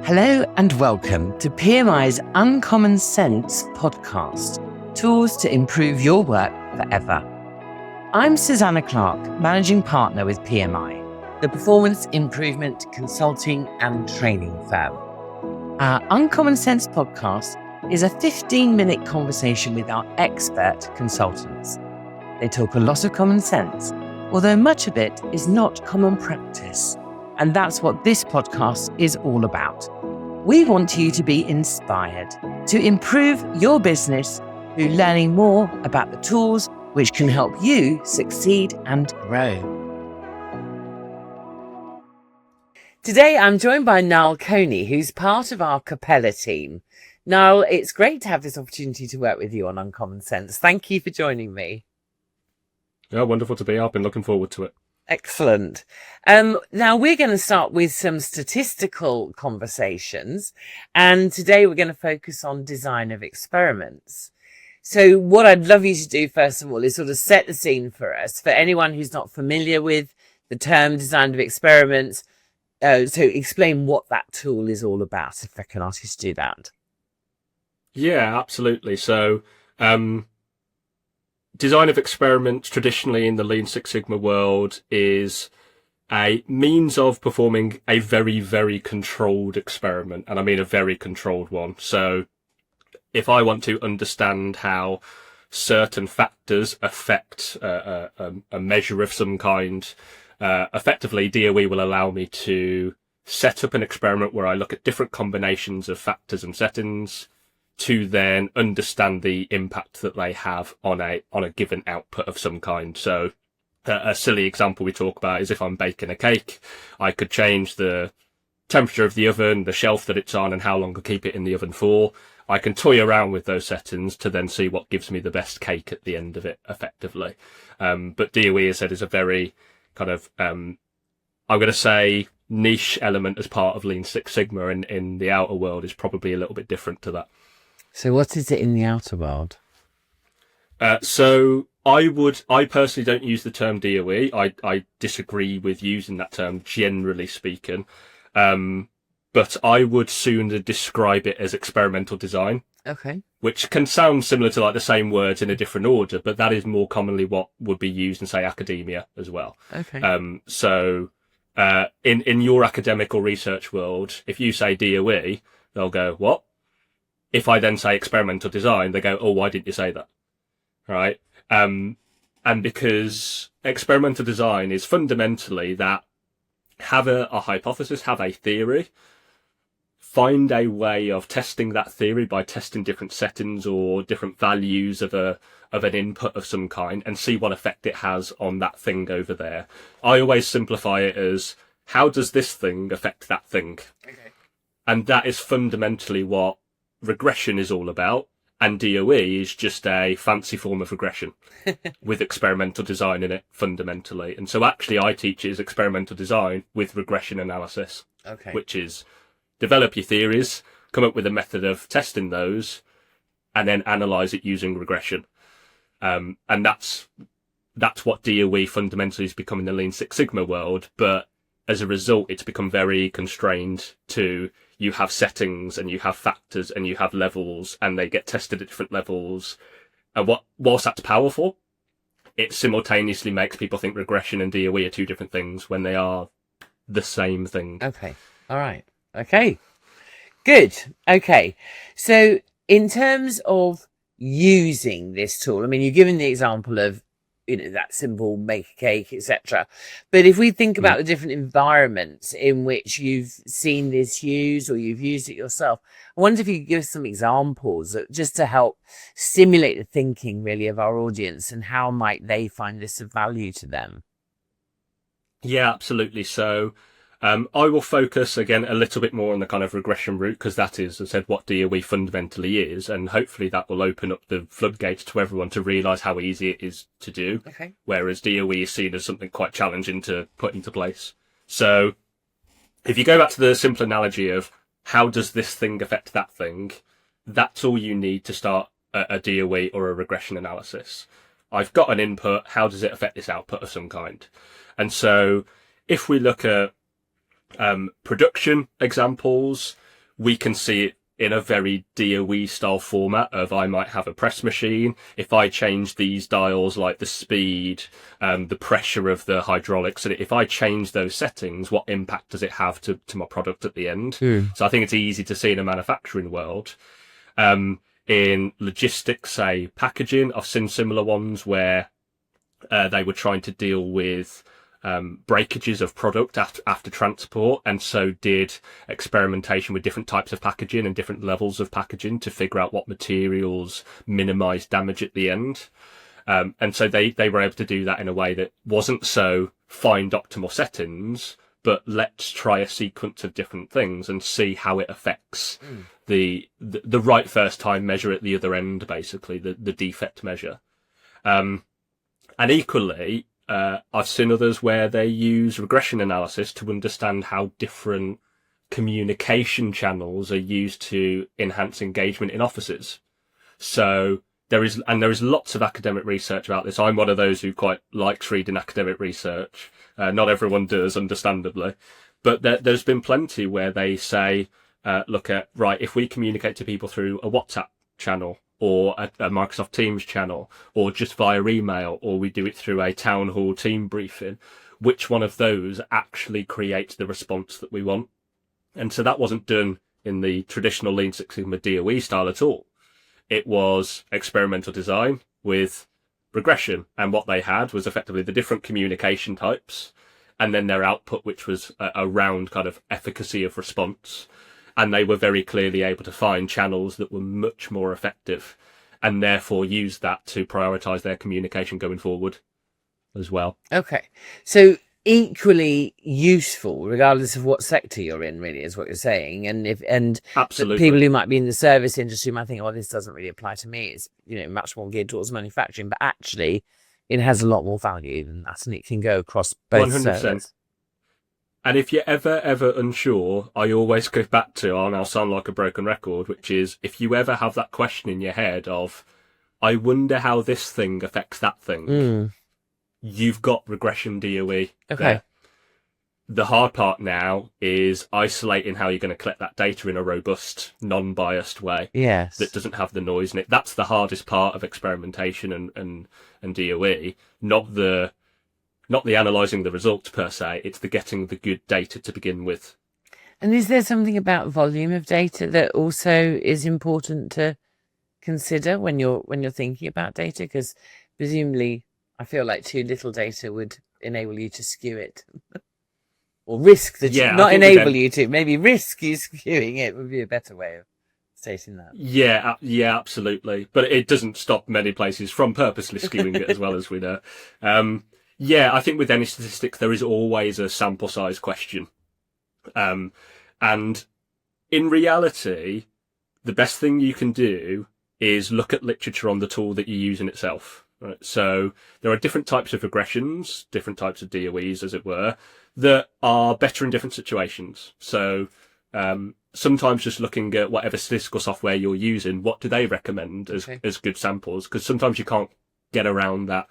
Hello and welcome to PMI's Uncommon Sense podcast, tools to improve your work forever. I'm Susanna Clark, Managing Partner with PMI, the performance improvement consulting and training firm. Our Uncommon Sense podcast is a 15-minute conversation with our expert consultants. They talk a lot of common sense, although much of it is not common practice. And that's what this podcast is all about. We want you to be inspired to improve your business through learning more about the tools which can help you succeed and grow. Today, I'm joined by Niall Coney, who's part of our Capella team. Niall, it's great to have this opportunity to work with you on Uncommon Sense. Thank you for joining me. Yeah, wonderful to be here. I've been looking forward to it. Excellent. Now we're going to start with some statistical conversations, and today we're going to focus on design of experiments. So what I'd love you to do first of all is sort of set the scene for us, for anyone who's not familiar with the term design of experiments. So explain what that tool is all about, if I can ask you to do that. Yeah, absolutely. So, design of experiments traditionally in the Lean Six Sigma world is a means of performing a very, very controlled experiment. And I mean a very controlled one. So if I want to understand how certain factors affect a measure of some kind, effectively DOE will allow me to set up an experiment where I look at different combinations of factors and settings to then understand the impact that they have on a given output of some kind. So a silly example we talk about is if I'm baking a cake, I could change the temperature of the oven, the shelf that it's on, and how long I keep it in the oven for. I can toy around with those settings to then see what gives me the best cake at the end of it effectively. But DOE, as I said, is a very kind of, I'm going to say niche element as part of Lean Six Sigma, and in the outer world is probably a little bit different to that. So what is it in the outer world? So I personally don't use the term DOE. I disagree with using that term, generally speaking. But I would sooner describe it as experimental design. Okay. Which can sound similar to like the same words in a different order, but that is more commonly what would be used in, say, academia as well. Okay. So in your academic or research world, if you say DOE, they'll go, what? If I then say experimental design, they go, oh, why didn't you say that? Right? And because experimental design is fundamentally that have a hypothesis, have a theory, find a way of testing that theory by testing different settings or different values of an input of some kind and see what effect it has on that thing over there. I always simplify it as, how does this thing affect that thing? Okay. And that is fundamentally what regression is all about, and DOE is just a fancy form of regression with experimental design in it fundamentally. And so actually I teach it as experimental design with regression analysis, okay, which is develop your theories, come up with a method of testing those, and then analyze it using regression. And that's what DOE fundamentally has become in the Lean Six Sigma world. But as a result, it's become very constrained to, you have settings and you have factors and you have levels and they get tested at different levels. And whilst that's powerful, it simultaneously makes people think regression and DOE are two different things when they are the same thing. Okay. All right. Okay. Good. Okay. So in terms of using this tool, I mean, you've given the example of, that simple make a cake, etc. But if we think about the different environments in which you've seen this used or you've used it yourself, I wonder if you could give us some examples just to help stimulate the thinking really of our audience, and how might they find this of value to them? Yeah, absolutely. So I will focus again a little bit more on the kind of regression route, because that is, as I said, what DOE fundamentally is, and hopefully that will open up the floodgates to everyone to realise how easy it is to do. Okay. Whereas DOE is seen as something quite challenging to put into place. So if you go back to the simple analogy of how does this thing affect that thing, that's all you need to start a DOE or a regression analysis. I've got an input, how does it affect this output of some kind? And so if we look at production examples, we can see it in a very DOE style format of I might have a press machine. If I change these dials, like the speed, the pressure of the hydraulics, and if I change those settings, what impact does it have to my product at the end? So I think it's easy to see in a manufacturing world. In logistics, say packaging, I've seen similar ones where they were trying to deal with breakages of product after transport, and so did experimentation with different types of packaging and different levels of packaging to figure out what materials minimize damage at the end. And so they were able to do that in a way that wasn't so find optimal settings, but let's try a sequence of different things and see how it affects the right first time measure at the other end, basically the defect measure. And equally, I've seen others where they use regression analysis to understand how different communication channels are used to enhance engagement in offices. So there is lots of academic research about this. I'm one of those who quite likes reading academic research. Not everyone does, understandably, but there's been plenty where they say, look at, right, if we communicate to people through a WhatsApp channel, or a Microsoft Teams channel, or just via email, or we do it through a town hall team briefing, which one of those actually creates the response that we want? And so that wasn't done in the traditional Lean Six Sigma DOE style at all. It was experimental design with regression, and what they had was effectively the different communication types, and then their output, which was around kind of efficacy of response. And they were very clearly able to find channels that were much more effective, and therefore use that to prioritize their communication going forward as well. Okay. So equally useful, regardless of what sector you're in, really, is what you're saying. And absolutely, people who might be in the service industry might think, oh, this doesn't really apply to me. It's, much more geared towards manufacturing, but actually it has a lot more value than that, and it can go across both 100%. servers. And if you're ever unsure, I always go back to, and I'll sound like a broken record, which is, if you ever have that question in your head of, I wonder how this thing affects that thing, you've got regression DOE there. The hard part now is isolating how you're going to collect that data in a robust, non-biased way. Yes. That doesn't have the noise in it. That's the hardest part of experimentation and DOE, not the analysing the results per se, it's the getting the good data to begin with. And is there something about volume of data that also is important to consider when you're thinking about data? Because presumably, I feel like too little data would enable you to skew it. Or risk that not enable you to, maybe risk you skewing it would be a better way of stating that. Yeah, absolutely. But it doesn't stop many places from purposely skewing it as well, as we know. Yeah, I think with any statistics, there is always a sample size question. And in reality, the best thing you can do is look at literature on the tool that you're using itself. Right? So there are different types of regressions, different types of DOEs, as it were, that are better in different situations. So sometimes just looking at whatever statistical software you're using, what do they recommend as good samples? Because sometimes you can't get around that.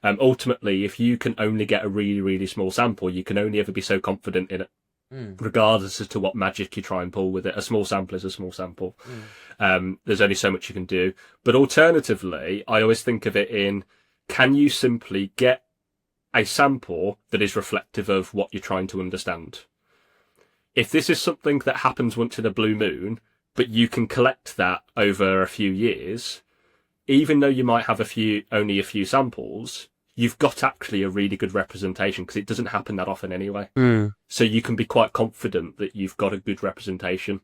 Ultimately, if you can only get a really, really small sample, you can only ever be so confident in it, regardless as to what magic you try and pull with it. A small sample is a small sample. There's only so much you can do. But alternatively, I always think of it in, can you simply get a sample that is reflective of what you're trying to understand? If this is something that happens once in a blue moon, but you can collect that over a few years, even though you might have only a few samples, you've got actually a really good representation, because it doesn't happen that often anyway. So you can be quite confident that you've got a good representation.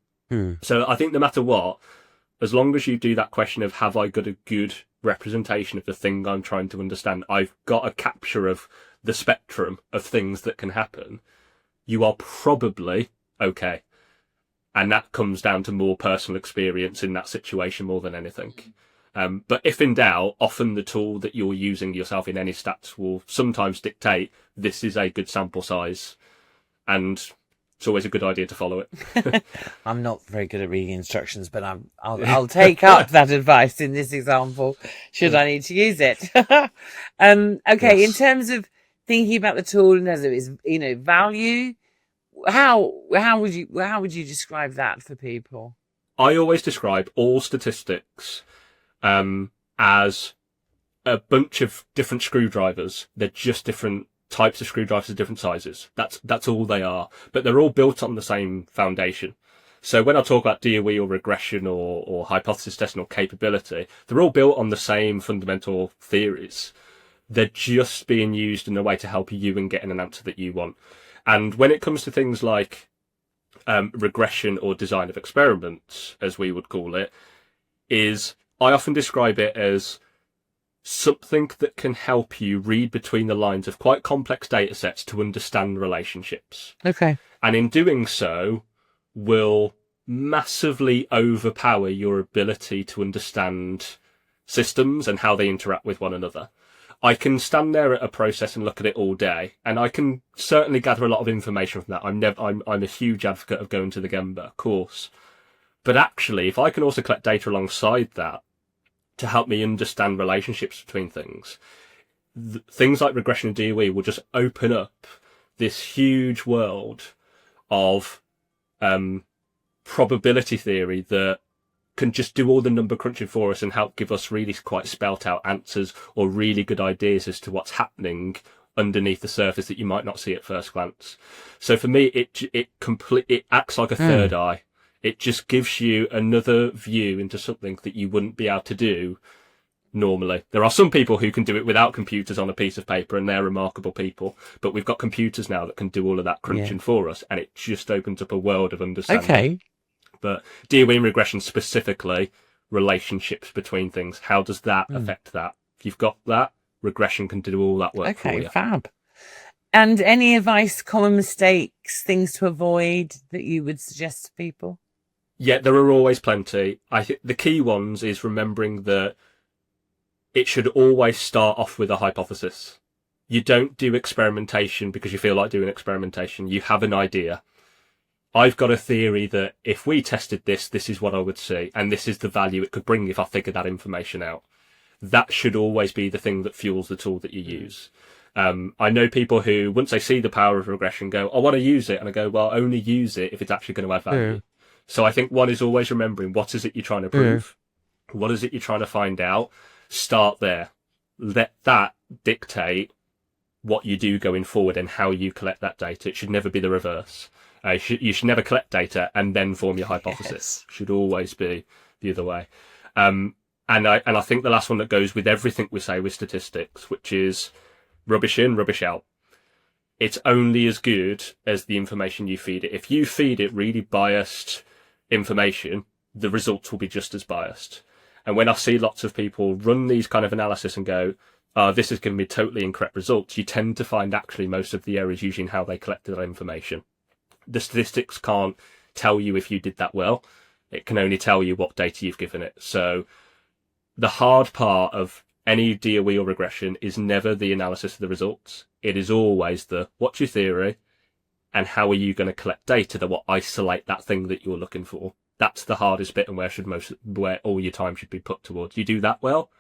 So I think no matter what, as long as you do that question of, have I got a good representation of the thing I'm trying to understand, I've got a capture of the spectrum of things that can happen, you are probably okay. And that comes down to more personal experience in that situation more than anything. But if in doubt, often the tool that you're using yourself in any stats will sometimes dictate, this is a good sample size, and it's always a good idea to follow it. I'm not very good at reading instructions, but I'll take up that advice in this example, should I need to use it. Okay, yes. In terms of thinking about the tool and as it is, value, how would you describe that for people? I always describe all statistics as a bunch of different screwdrivers. They're just different types of screwdrivers of different sizes. That's all they are. But they're all built on the same foundation. So when I talk about DOE or regression or hypothesis testing or capability, they're all built on the same fundamental theories. They're just being used in a way to help you in getting an answer that you want. And when it comes to things like regression or design of experiments, as we would call it, I often describe it as something that can help you read between the lines of quite complex data sets to understand relationships. Okay. And in doing so, will massively overpower your ability to understand systems and how they interact with one another. I can stand there at a process and look at it all day, and I can certainly gather a lot of information from that. I'm a huge advocate of going to the Gemba course. But actually, if I can also collect data alongside that to help me understand relationships between things, things like regression and DOE will just open up this huge world of probability theory that can just do all the number crunching for us and help give us really quite spelt out answers or really good ideas as to what's happening underneath the surface that you might not see at first glance. So for me, it acts like a third eye. It just gives you another view into something that you wouldn't be able to do normally. There are some people who can do it without computers on a piece of paper, and they're remarkable people. But we've got computers now that can do all of that crunching for us, and it just opens up a world of understanding. Okay. But DOE and regression specifically, relationships between things, how does that affect that? If you've got that, regression can do all that work for you. Okay, fab. And any advice, common mistakes, things to avoid that you would suggest to people? Yeah, there are always plenty. I think the key ones is remembering that it should always start off with a hypothesis. You don't do experimentation because you feel like doing experimentation. You have an idea. I've got a theory that if we tested this, this is what I would see, and this is the value it could bring if I figured that information out. That should always be the thing that fuels the tool that you use. I know people who, once they see the power of regression, go, I want to use it. And I go, well, only use it if it's actually going to add value. So I think one is always remembering, what is it you're trying to prove? What is it you're trying to find out? Start there. Let that dictate what you do going forward and how you collect that data. It should never be the reverse. You should never collect data and then form your hypothesis. Should always be the other way. And I think the last one that goes with everything we say with statistics, which is rubbish in, rubbish out. It's only as good as the information you feed it. If you feed it really biased information, the results will be just as biased. And when I see lots of people run these kind of analysis and go, this is going to be totally incorrect results, you tend to find actually most of the errors usually in how they collected that information. The statistics can't tell you if you did that well. It can only tell you what data you've given it. So the hard part of any DOE or regression is never the analysis of the results. It is always the what's your theory and how are you going to collect data that will isolate that thing that you're looking for. That's the hardest bit and where all your time should be put towards. You do that well,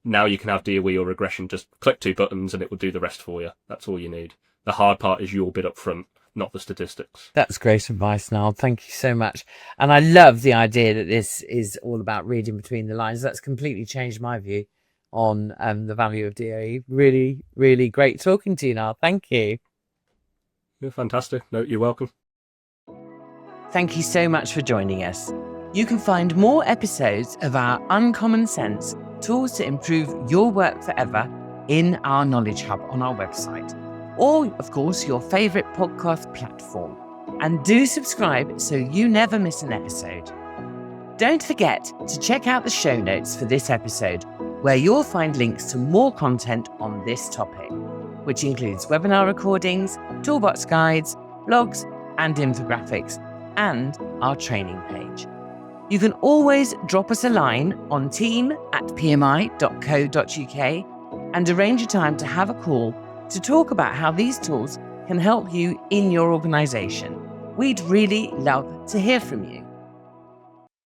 now you can have DOE or regression, just click 2 buttons and it will do the rest for you. That's all you need. The hard part is your bit up front, not the statistics. That's great advice, Niall. Thank you so much. And I love the idea that this is all about reading between the lines. That's completely changed my view on the value of DOE. Really, really great talking to you, Niall. Thank you. You're fantastic. No, you're welcome. Thank you so much for joining us. You can find more episodes of our Uncommon Sense Tools to Improve Your Work Forever in our Knowledge Hub on our website, or, of course, your favourite podcast platform. And do subscribe so you never miss an episode. Don't forget to check out the show notes for this episode, where you'll find links to more content on this topic, which includes webinar recordings, toolbox guides, blogs, and infographics, and our training page. You can always drop us a line on team@pmi.co.uk and arrange a time to have a call to talk about how these tools can help you in your organisation. We'd really love to hear from you.